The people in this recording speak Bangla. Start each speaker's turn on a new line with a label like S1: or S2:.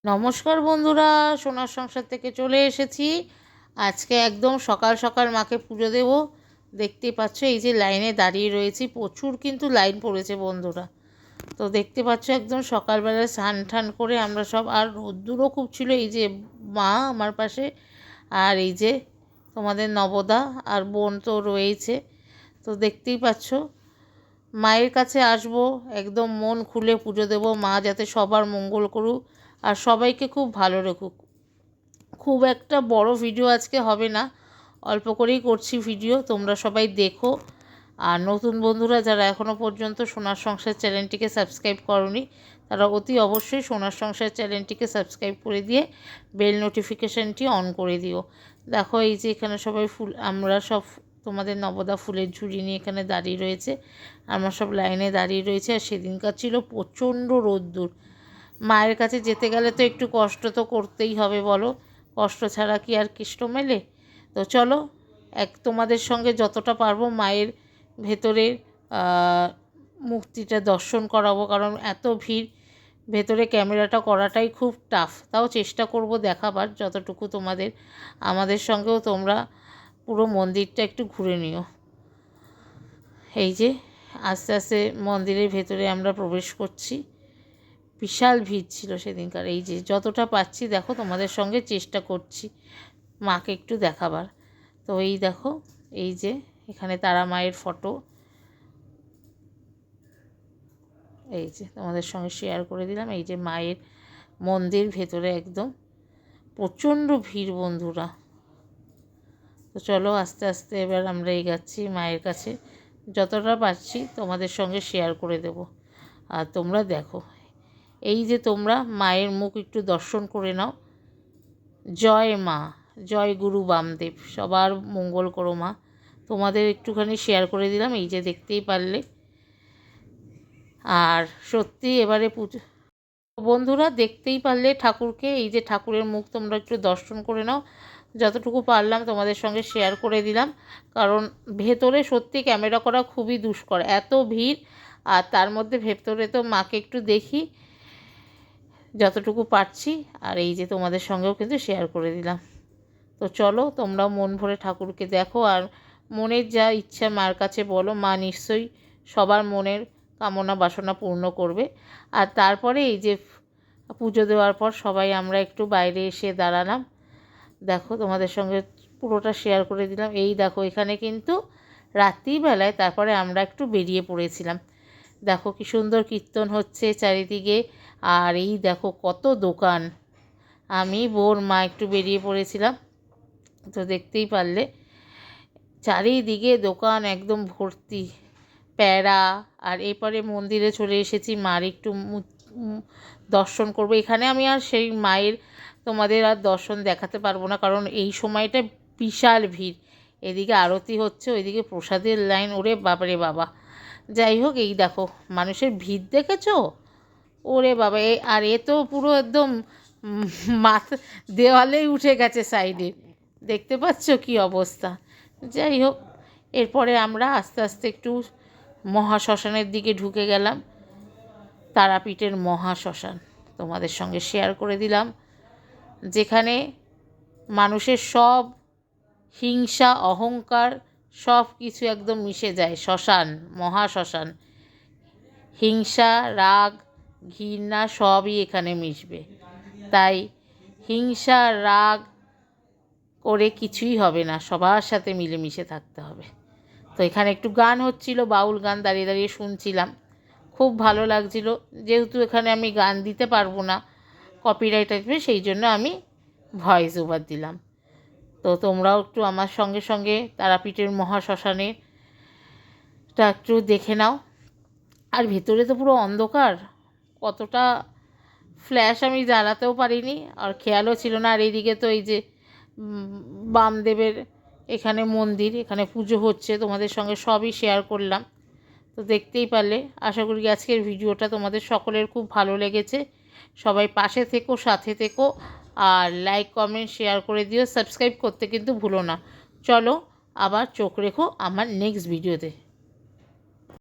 S1: নমস্কার বন্ধুরা, সোনার সংসার থেকে চলে এসেছি। আজকে একদম সকাল সকাল মাকে পুজো দেব। দেখতেই পাচ্ছ এই যে লাইনে দাঁড়িয়ে রয়েছি, প্রচুর কিন্তু লাইন পড়েছে বন্ধুরা। তো দেখতে পাচ্ছ একদম সকালবেলায় স্নান টান করে আমরা সব, আর রোদ্দুরও খুব ছিল। এই যে মা আমার পাশে, আর এই যে তোমাদের নবদা আর বোন তো রয়েছে। তো দেখতেই পাচ্ছ মায়ের কাছে আসব, একদম মন খুলে পুজো দেব। মা যাতে সবার মঙ্গল করুক আর সবাইকে খুব ভালো রাখুক। খুব একটা বড় ভিডিও আজকে হবে না, অল্প করেই করছি ভিডিও, তোমরা সবাই দেখো। আর নতুন বন্ধুরা যারা এখনও পর্যন্ত সোনার সংসার চ্যানেলটিকে সাবস্ক্রাইব করনি, তারা অতি অবশ্যই সোনার সংসার চ্যানেলটিকে সাবস্ক্রাইব করে দিয়ে বেল নোটিফিকেশানটি অন করে দিও। দেখো এই যে এখানে সবাই আমরা সব তোমাদের নবদা ফুলের ঝুড়ি নিয়ে এখানে দাঁড়িয়ে রয়েছে, আমরা সব লাইনে দাঁড়িয়ে রয়েছে। আর সেদিনকার ছিল প্রচণ্ড রোদ্দুর। মায়ের কাছে যেতে গেলে তো একটু কষ্ট তো করতেই হবে, বলো, কষ্ট ছাড়া কি আর কৃষ্ণ মেলে? তো চলো তোমাদের সঙ্গে যতটা পারবো মায়ের ভেতরের মূর্তিটা দর্শন করাবো, কারণ এত ভিড়, ভেতরে ক্যামেরাটা করাটাই খুব টাফ। তাও চেষ্টা করব দেখাবার যতটুকু তোমাদের। আমাদের সঙ্গেও তোমরা পুরো মন্দিরটা একটু ঘুরে নিও। এই যে আস্তে আস্তে মন্দিরের ভেতরে আমরা প্রবেশ করছি। বিশাল ভিড় ছিল সেদিনকার। এই যে যতটা পাচ্ছি দেখো তোমাদের সঙ্গে চেষ্টা করছি মাকে একটু দেখাবার। তো এই দেখো এই যে এখানে তারা মায়ের ফটো, এই যে তোমাদের সঙ্গে শেয়ার করে দিলাম। এই যে মায়ের মন্দির ভেতরে একদম প্রচণ্ড ভিড় বন্ধুরা। তো চলো আস্তে আস্তে এবার আমরা এগাচ্ছি মায়ের কাছে, যতটা পারছি তোমাদের সঙ্গে শেয়ার করে দেব। আর তোমরা দেখো এই যে তোমরা মায়ের মুখ একটু দর্শন করে নাও। জয় মা, জয় গুরু বামদেব, সবার মঙ্গল করো মা। তোমাদের একটুখানি শেয়ার করে দিলাম, এই যে দেখতেই পারলে। আর সত্যি এবারে পুজো বন্ধুরা দেখতেই পারলে ঠাকুরকে, এই যে ঠাকুরের মুখ তোমরা একটু দর্শন করে নাও। যতটুকু পারলাম তোমাদের সঙ্গে শেয়ার করে দিলাম, কারণ ভেতরে সত্যি ক্যামেরা করা খুবই দুষ্কর, এত ভিড়। আর তার মধ্যে ভেতরে তো মাকে একটু দেখি যতটুকু পারছি। আর এই যে তোমাদের সঙ্গেও কিন্তু শেয়ার করে দিলাম। তো চলো তোমরাও মন ভরে ঠাকুরকে দেখো, আর মনের যা ইচ্ছা মার কাছে বলো, মা নিশ্চয়ই সবার মনের কামনা বাসনা পূর্ণ করবে। আর তারপরে এই যে পুজো দেওয়ার পর সবাই আমরা একটু বাইরে এসে দাঁড়ালাম। দেখো তোমাদের সঙ্গে পুরোটা শেয়ার করে দিলাম। এই দেখো এখানে কিন্তু রাত্রিবেলায় তারপরে আমরা একটু বেরিয়ে পড়েছিলাম। দেখো কি সুন্দর কীর্তন হচ্ছে চারিদিকে। আর এই দেখো কত দোকান, আমি বোন মা একটু বেরিয়ে পড়েছিলাম। তো দেখতেই পারলে চারিদিকে দোকান একদম ভর্তি, প্যারা। আর এরপরে মন্দিরে চলে এসেছি, মার একটু দর্শন করব। এখানে আমি আর সেই মায়ের তোমাদের আর দর্শন দেখাতে পারবো না, কারণ এই সময়টা বিশাল ভিড়। এদিকে আরতি হচ্ছে, ওইদিকে প্রসাদের লাইন, ওরে বাবারে বাবা। যাই হোক এই দেখো মানুষের ভিড় দেখেছো, ওরে বাবা। আর এ তো পুরো একদম মাথা দেওয়ালেই উঠে গেছে সাইডে, দেখতে পাচ্ছ কি অবস্থা। যাই হোক এরপরে আমরা আস্তে আস্তে একটু মহাশ্মশানের দিকে ঢুকে গেলাম। তারাপীঠের মহাশ্মশান তোমাদের সঙ্গে শেয়ার করে দিলাম, যেখানে মানুষের সব হিংসা অহংকার সব কিছু একদম মিশে যায়। শ্মশান, মহাশ্মশান, হিংসা রাগ ঘৃণা সবই এখানে মিশবে। তাই হিংসা রাগ করে কিছুই হবে না, সবার সাথে মিলেমিশে থাকতে হবে। তো এখানে একটু গান হচ্ছিল, বাউল গান, দাঁড়িয়ে দাঁড়িয়ে শুনছিলাম, খুব ভালো লাগছিল। যেহেতু এখানে আমি গান দিতে পারবো না, কপিরাইট আসবে, সেই জন্য আমি ভয়েস ওভার দিলাম। তো তোমরাও একটু আমার সঙ্গে সঙ্গে তারাপীঠের মহাশ্মশানেটা একটু দেখে নাও। আর ভেতরে তো পুরো অন্ধকার, কতটা ফ্ল্যাশ আমি জ্বালাতেও পারিনি, আর খেয়ালও ছিল না। আর এইদিকে তো এই যে বামদেবের এখানে মন্দির, এখানে পুজো হচ্ছে, তোমাদের সঙ্গে সবই শেয়ার করলাম। তো দেখতেই পারলে। আশা করি আজকের ভিডিওটা তোমাদের সকলের খুব ভালো লেগেছে। সবাই পাশে থেকো, সাথে থেকো, আর লাইক কমেন্ট শেয়ার করে দিও। সাবস্ক্রাইব করতে কিন্তু ভুলো না। চলো আবার চোখ রেখো আমার নেক্সট ভিডিওতে।